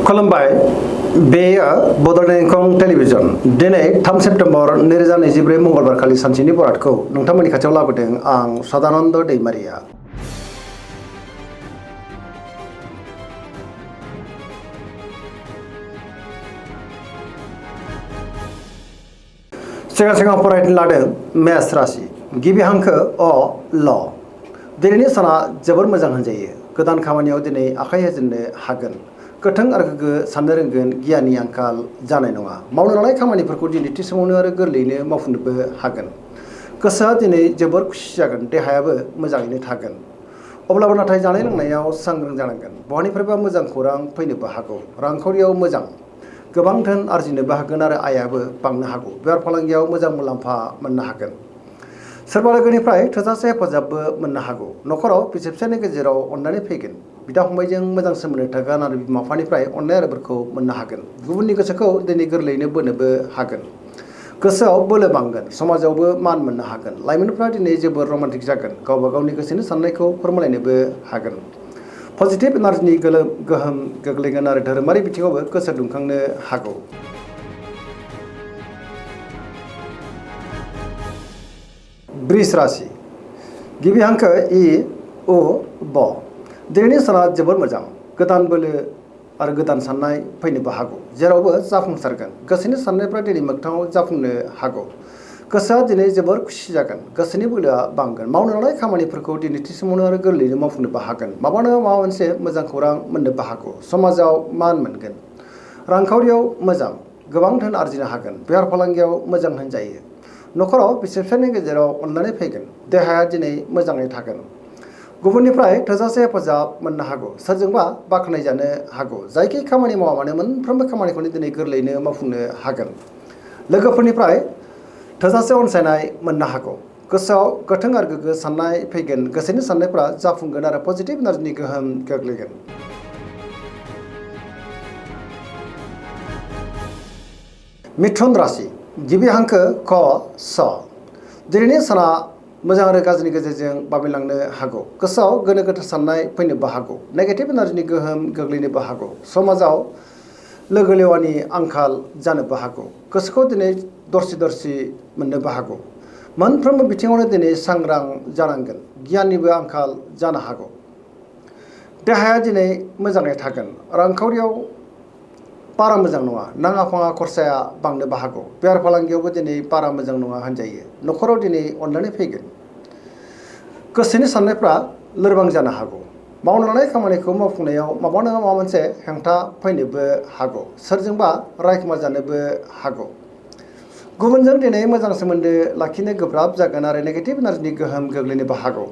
खुलुमबाय बेयो बड'लेण्ड इंखं टेलिभिजन दिनै 3 सेप्तेम्बर 2024 मंगलबार खालि सानसेनि बरादखौ नोंथांमोननि खाथियाव लाबोदों आं सदानन्द दैमारिया। सिगां फरायनो लादों मेष राशि गिबि हांखो अ ल। दिनैनि साना जोबोर मोजां होनजायो। गोदान खामानियाव दिनै आखाइ होजेननो हागोन। गोथों आरो गोग्गो साननो रोंगोन। गियाननि आंखाल जानाय नङा। मावनो लानाय खामानिफोरखौ दिनै थि समावनो आरो गोरलैयैनो मावफुंनोबो हागोन। गोसोआ दिनै जोबोर खुसि जागोन। देहायाबो मोजाङैनो थागोन। अब्लाबो नाथाय जानाय लोंनायाव सांग्रां जानांगोन। बहानिफ्रायबा मोजां खौरां फैनोबो हागौ। रांखावरियाव मोजां गोबां धोन आरजिनोबो हागोन आरो आयाबो बांनो हागौ। बेफार फालांगियाव मोजां मुलाम्फा मोननो हागोन। सोरबा लोगोनिफ्राय थोजासे हेफाजाबबो मोननो हागौ। न'खराव बिसि फिसायनि गेजेराव अननानै फैगोन। बिदा फंबायजों मोजां सोमोन्दो थागोन आरो बिमा बिफानिफ्राय अननाय आरो बोरखौ मोननो हागोन। गुबुननि गोसोखौ दिनै गोरलैयैनो बोनोबो हागोन। गोसोआव बोलो बांगोन। समाजावबो मान मोननो हागोन। लाइमोनफ्रा दिनै जोबोर रमान्टिक जागोन। गावबा गावनि गोसोनि साननायखौ फोरमायलायनोबो हागोन। पजिटिभ एनार्जिनि गोहोम गोग्लैगोन आरो धोरोमारि बिथिङावबो गोसो दुंखांनो हागौ। वृष राशि गिबि हांखो इ उ ब। दिनैनि साना जोबोर मोजां। गोदान बोलो आरो गोदान साननाय फैनोबो हागौ। जेरावबो जाफुंसारगोन। गोसोनि साननायफ्रा दिनै मोगथाङाव जाफुंनो हागौ। गोसोआ दिनै जोबोर खुसि जागोन। गोसोनि बोलोआ बांगोन। मावनो लानाय खामानिफोरखौ दिनै थि समावनो आरो गोरलैयैनो मावफुंनोबो हागोन। माबा नङा माबा मोनसे मोजां खौरां मोननोबो हागौ। समाजाव मान मोनगोन। रांखावरियाव मोजां गोबां धोन आरजिनो हागोन। बेफार फालांगियाव मोजां होनजायो। न'खराव बिसि फिसायनि गेजेराव अननानै फैगोन। देहाया दिनै मोजाङै थागोन। गुबुननिफ्राय थोजासे हेफाजाब मोननो हागौ। सोरजोंबा बाख्नायजानो हागौ। जायखि खामानि मावा मानो मोनफ्रोमबो खामानिखौनो दिनै गोरलैयैनो मावफुंनो हागोन। लोगोफोरनिफ्राय थोजासे अनसायनाय मोननो हागौ। गोसोआव गोथों आरो गोग्गो साननाय फैगोन। गोसोनि साननायफ्रा जाफुंगोन आरो पजिटिभ एनार्जिनि गोहोम गोग्लैगोन। मिथुन राशि गिबि हांखो क स। दिनैनि साना मोजां आरो गाज्रिनि गेजेरजों बाबेनलांनो हागौ। गोसोआव गोनो गोथो साननाय फैनोबो हागौ। नेगेटिभ एनार्जिनि गोहोम गोग्लैनोबो हागौ। समाजाव लोगो लेवानि आंखाल जानोबो हागौ। गोसोखौ दिनै दरसि मोननोबो हागौ। मोनफ्रोमबो बिथिङावनो दिनै सांग्रां जानांगोन। गियाननिबो आंखाल जानो हागौ। देहाया दिनै मोजाङै थागोन। रांखावरियाव बारा मोजां नङा। नाङा फाङा खरसाया बांनोबो हागौ। बेफार फालांगियावबो दिनै बारा मोजां नङा होनजायो। न'खराव दिनै अननानै फैगोन। गोसोनि साननायफ्रा लोरबां जानो हागौ। मावनो लानाय खामानिखौ मावफुंनायाव माबा नङा माबा मोनसे हेंथा फैनोबो हागौ। सोरजोंबा रायखुमा जानोबो हागौ। गुबुनजों दिनै मोजां सोमोन्दो लाखिनो गोब्राब जागोन आरो नेगेटिभ एनार्जिनि गोहोम गोग्लैनोबो हागौ।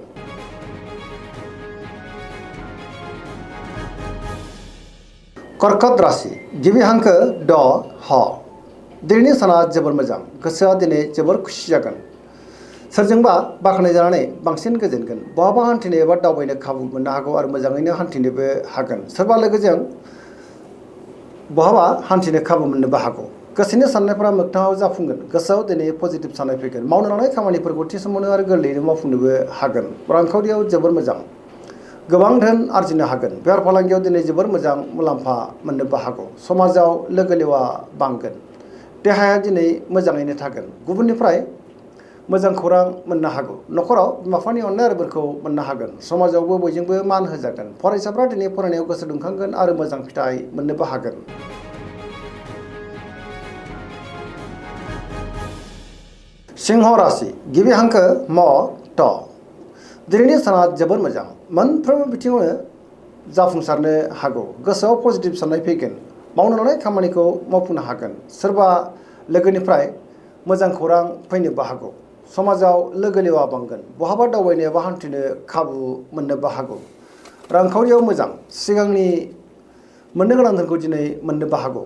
कर्कट राशि गिबि हांखो ड ह। दिनैनि साना जोबोर मोजां। गोसोआ दिनै जोबोर खुसि जागोन। सोरजोंबा बाख्नायजानानै बांसिन गोजोनगोन। बहाबा हान्थिनो एबा दावबायनो खाबु मोननो हागौ आरो मोजाङैनो हान्थिनोबो हागोन। सोरबा लोगोजों बहाबा हान्थिनो खाबु मोननोबो हागौ। गोसोनि साननायफोरा मोगथाङाव जाफुंगोन। गोसोआव दिनै पजिटिभ साननाय फैगोन। मावनो लानाय खामानिफोरखौ थि समावनो आरो गोरलैयैनो मावफुंनोबो हागोन। रांखावरियाव जोबोर मोजां गोबां धोन आरजिनो हागोन। बेफार फालांगियाव दिनै जोबोर मोजां मुलाम्फा मोननोबो हागौ। समाजाव लोगो लेवा बांगोन। देहाया दिनै मोजाङैनो थागोन। गुबुननिफ्राय मोजां खौरां मोननो हागौ। न'खराव बिमा बिफानि अननाय आरो बोरखौ मोननो हागोन। समाजावबो बयजोंबो मान होजागोन। फरायसाफ्रा दिनै फरायनायाव गोसो दुंखांगोन आरो मोजां फिथाइ मोननोबो हागोन। सिंह राशि गिबि हांखो म ट। दिनैनि साना जोबोर मोजां। मोनफ्रोमबो बिथिङावनो जाफुंसारनो हागौ। गोसोआव पजिटिभ साननाय फैगोन। मावनो लानाय खामानिखौ मावफुंनो हागोन। सोरबा लोगोनिफ्राय मोजां खौरां फैनोबो हागौ। समाजाव लोगो लेवा बांगोन। बहाबा दावबायनो एबा हान्थिनो खाबु मोननोबो हागौ। रांखावरियाव मोजां सिगांनि मोननो गोनां धोनखौ दिनै मोननोबो हागौ।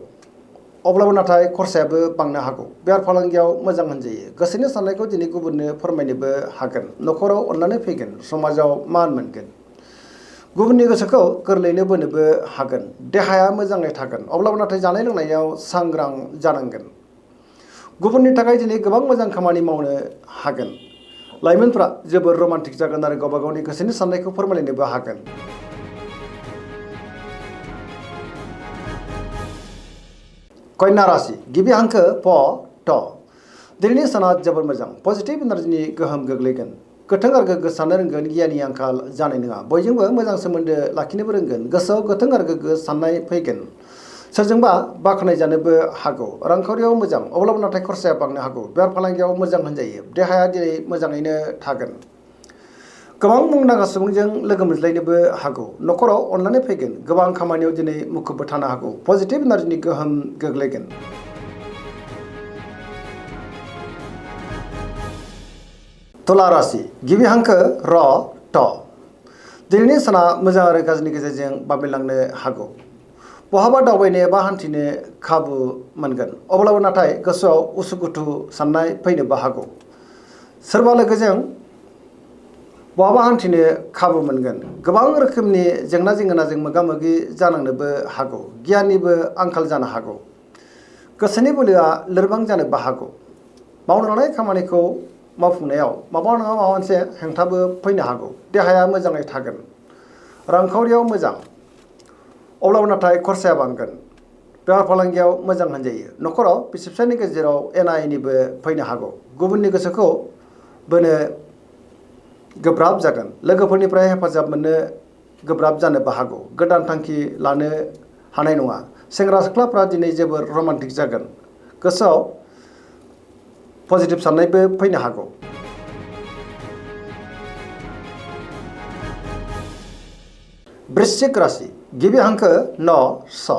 अब्लाबो नाथाय खरसायाबो बांनो हागौ। बेफार फालांगियाव मोजां होनजायो। गोसोनि साननायखौ दिनै गुबुननो फोरमायनोबो हागोन। न'खराव अननानै फैगोन। समाजाव मान मोनगोन। गुबुननि गोसोखौ गोरलैयैनो बोनोबो हागोन। देहाया मोजाङै थागोन। अब्लाबो नाथाय जानाय लोंनायाव सांग्रां जानांगोन। गुबुननि थाखाय दिनै गोबां मोजां खामानि मावनो हागोन। लाइमोनफ्रा जोबोर रमान्टिक जागोन आरो गावबा गावनि गोसोनि साननायखौ फोरमायलायनोबो हागोन। कन्या राशि गिबि हांखो प ट दिनैनि साना जोबोर मोजां पजिटिभ एनार्जिनि गोहोम गोग्लैगोन गोथों आरो गोग्गो साननो रोंगोन गियाननि आंखाल जानाय नङा बयजोंबो मोजां सोमोन्दो लाखिनोबो रोंगोन गोसोआव गोथों आरो गोग्गो साननाय फैगोन सोरजोंबा बाख्नाय जानोबो हागौ रांखावरियाव मोजां अब्लाबो नाथाय खरसाया बांनो हागौ बेफार फालांगियाव मोजां होनजायो देहाया दिनै मोजाङैनो थागोन गोबां मुंदांखा सुबुंजों लोगो मोनज्लायनोबो हागौ न'खराव अननानै फैगोन गोबां खामानियाव दिनै मुखुबबो थानो हागौ पजिटिभ एनार्जिनि गोहोम गोग्लैगोन तुला राशि गिबि हांखो र ट दिनैनि साना मोजां आरो गाज्रिनि गेजेरजों बाबेनलांनो हागौ बहाबा दावबायनो एबा हान्थिनो खाबु मोनगोन अब्लाबो नाथाय गोसोआव उसुखुथु साननाय फैनोबो हागौ सोरबा लोगोजों बहाबा हान्थिनो खाबु मोनगोन गोबां रोखोमनि जेंना जेंगोनाजों मोगा मोगि जानांनोबो हागौ गियाननिबो आंखाल जानो हागौ गोसोनि बोलोआ लोरबां जानोबो हागौ मावनो लानाय खामानिखौ मावफुंनायाव माबा नङा माबा मोनसे हेंथाबो फैनो हागौ देहाया मोजाङै थागोन रांखावरियाव मोजां अब्लाबो नाथाय खरसाया बांगोन बेफार फालांगियाव मोजां होनजायो न'खराव बिसि फिसायनि गेजेराव एना एनिबो फैनो हागौ गुबुननि गोसोखौ बोनो गोब्राब जागोन लोगोफोरनिफ्राय हेफाजाब मोननो गोब्राब जानोबो हागौ गोदान थांखि लानो हानाय नङा सेंग्रा सिख्लाफ्रा दिनै जोबोर रमान्टिक जागोन गोसोआव पजिटिभ साननायबो फैनो हागौ वृश्चिक राशि गिबि हांखो न स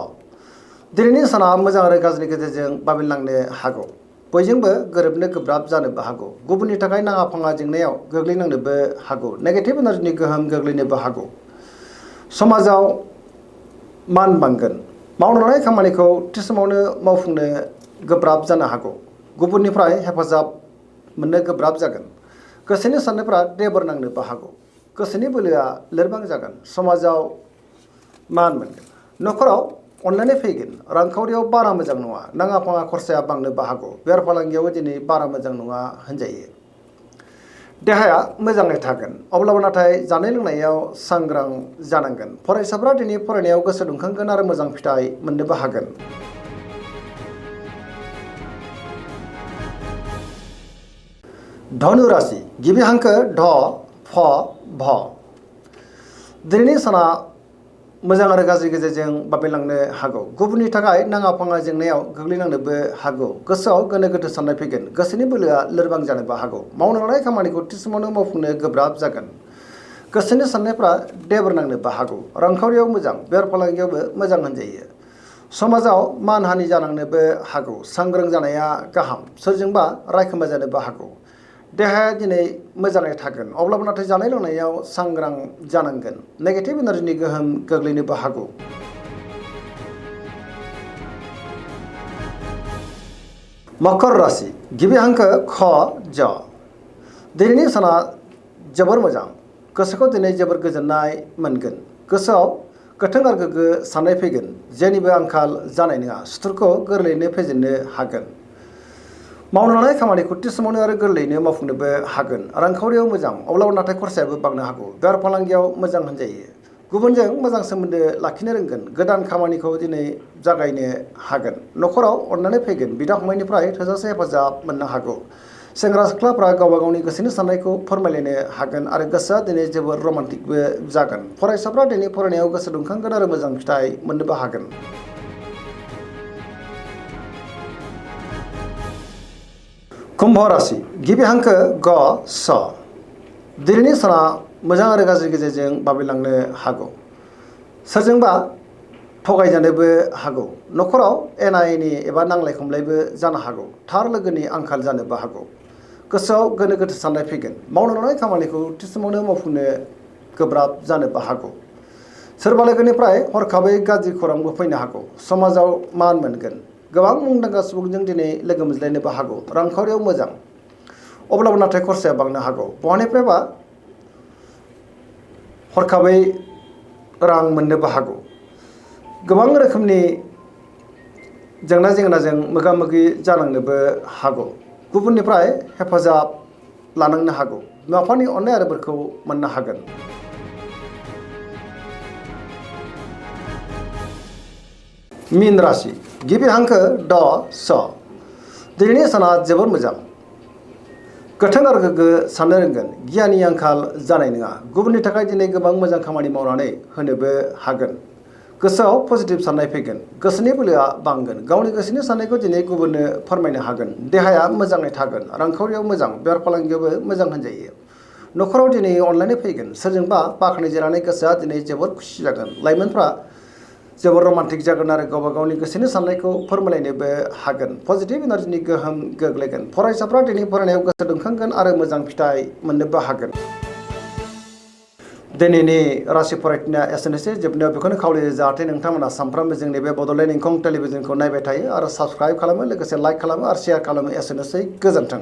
दिनैनि साना मोजां आरो गाज्रिनि गेजेरजों बाबेनलांनो हागौ बयजोंबो गोरोबनो गोब्राब जानोबो हागौ गुबुननि थाखाय नाङा फाङा जेंनायाव गोग्लैनांनोबो हागौ नेगेटिभ एनार्जिनि गोहोम गोग्लैनोबो हागौ समाजाव मान बांगोन मावनो लानाय खामानिखौ थि समावनो मावफुंनो गोब्राब जानो हागौ गुबुननिफ्राय हेफाजाब मोननो गोब्राब जागोन गोसोनि साननायफ्रा देबर नांनोबो हागौ गोसोनि बोलोआ लोरबां जागोन समाजाव मान मोनगोन न'खराव अननानै फैगोन रांखावरियाव बारा मोजां नङा नाङा फाङा खरसाया बांनोबो हागौ बेफार फालांगियावबो दिनै बारा मोजां नङा होनजायो देहाया मोजाङै थागोन अब्लाबो नाथाय जानाय लोंनायाव सांग्रां जानांगोन फरायसाफ्रा दिनै फरायनायाव गोसो दुंखांगोन आरो मोजां फिथाइ मोननोबो हागोन धनु राशि गिबि हांखो ढ फ भ दिनैनि साना मोजां आरो गाज्रि गेजेरजों बाबेनलांनो हागौ गुबुननि थाखाय नाङा फाङा जेंनायाव गोग्लैनांनोबो हागौ गोसोआव गोनो गोथो साननाय फैगोन गोसोनि बोलोआ लोरबां जानोबो हागौ मावनो लानाय खामानिखौ थि समावनो मावफुंनो गोब्राब जागोन गोसोनि साननायफ्रा देबर नांनोबो हागौ रांखावरियाव मोजां बेफार फालांगियावबो मोजां होनजायो समाजाव मान हानि जानांनोबो हागौ सांग्रां जानाया गाहाम सोरजोंबा रायखोमा जानोबो हागौ देहाया दिनै मोजाङै थागोन अब्लाबो नाथाय जानाय लोंनायाव सांग्रां जानांगोन नेगेटिभ एनार्जिनि गोहोम गोग्लैनोबो हागौ मकर राशि गिबि हांखो ख ज दिनैनि साना जोबोर मोजां गोसोखौ दिनै जोबोर गोजोननाय मोनगोन गोसोआव गोथों आरो गोग्गो साननाय फैगोन जेनिबो आंखाल जानाय नङा सुथुरखौ गोरलैयैनो फेजेननो हागोन मावनो लानाय खामानिखौ थि समावनो आरो गोरलैयैनो मावफुंनोबो हागोन रांखावरियाव मोजां अब्लाबो नाथाय खरसायाबो बांनो हागौ बेफार फालांगियाव मोजां होनजायो गुबुनजों मोजां सोमोन्दो लाखिनो रोंगोन गोदान खामानिखौ दिनै जागायनो हागोन न'खराव अननानै फैगोन बिदा फंबायनिफ्राय थोजासे हेफाजाब मोननो हागौ सेंग्रा सिख्लाफ्रा गावबा गावनि गोसोनि साननायखौ फोरमायलायनो हागोन आरो गोसोआ दिनै जोबोर रमान्टिकबो जागोन फरायसाफ्रा दिनै फरायनायाव गोसो दुंखांगोन आरो मोजां फिथाइ मोननोबो हागोन कुम्भ राशि गिबि हांखो ग स दिनैनि साना मोजां आरो गाज्रि गेजेरजों बाबेनलांनो हागौ सोरजोंबा थगायजानोबो हागौ न'खराव एना एनि एबा नांलाय खमलायबो जानो हागौ थार लोगोनि आंखाल जानोबो हागौ गोसोआव गोनो गोथो साननाय फैगोन मावनो लानाय खामानिखौ थि समावनो मावफुंनो गोब्राब जानोबो हागौ सोरबा लोगोनिफ्राय हरखाबै गाज्रि खौरांबो फैनो हागौ समाजाव मान मोनगोन गोबां मुंदांखा सुबुंजों दिनै लोगो मोनज्लायनोबो हागौ रांखावरियाव मोजां अब्लाबो नाथाय खरसाया बांनो हागौ बहानिफ्रायबा हरखाबै रां मोननोबो हागौ गोबां रोखोमनि जेंना जेंनाजों मोगा मोगि जानांनोबो हागौ गुबुननिफ्राय हेफाजाब लानांनो हागौ बिमा बिफानि अननाय आरो बोरखौ मोननो हागोन मीन राशि गिबि हांखो ड स दिनैनि साना जोबोर मोजां गोथों आरो गोग्गो साननो रोंगोन गियाननि आंखाल जानाय नङा गुबुननि थाखाय दिनै गोबां मोजां खामानि मावनानै होनोबो हागोन गोसोआव पजिटिभ साननाय फैगोन गोसोनि बोलोआ बांगोन गावनि गोसोनि साननायखौ दिनै गुबुननो फोरमायनो हागोन देहाया मोजाङै थागोन रांखावरियाव मोजां बेफार फालांगियावबो मोजां होनजायो न'खराव दिनै अनलायनाय फैगोन सोरजोंबा बाख्नायजानानै गोसोआ दिनै जोबोर खुसि जागोन लाइमोनफ्रा जोबोर रमान्टिक जागोन आरो गावबा गावनि गोसोनि साननायखौ फोरमायलायनोबो हागोन पजिटिभ एनार्जिनि गोहोम गोग्लैगोन फरायसाफ्रा दिनै फरायनायाव गोसो दुंखांगोन आरो मोजां फिथाइ मोननोबो हागोन दिनैनि राशि फरायथिनाया एसेनोसै जोबनायाव बेखौनो खावलायो जाहाथे नोंथांमोना सानफ्रामबो जोंनि बे बड'लेण्ड इंखं टेलिभिजनखौ नायबाय थायो आरो साबस्क्राइब खालामो लोगोसे लाइक खालामो आरो शेयार खालामो एसेनोसै गोजोन्थों।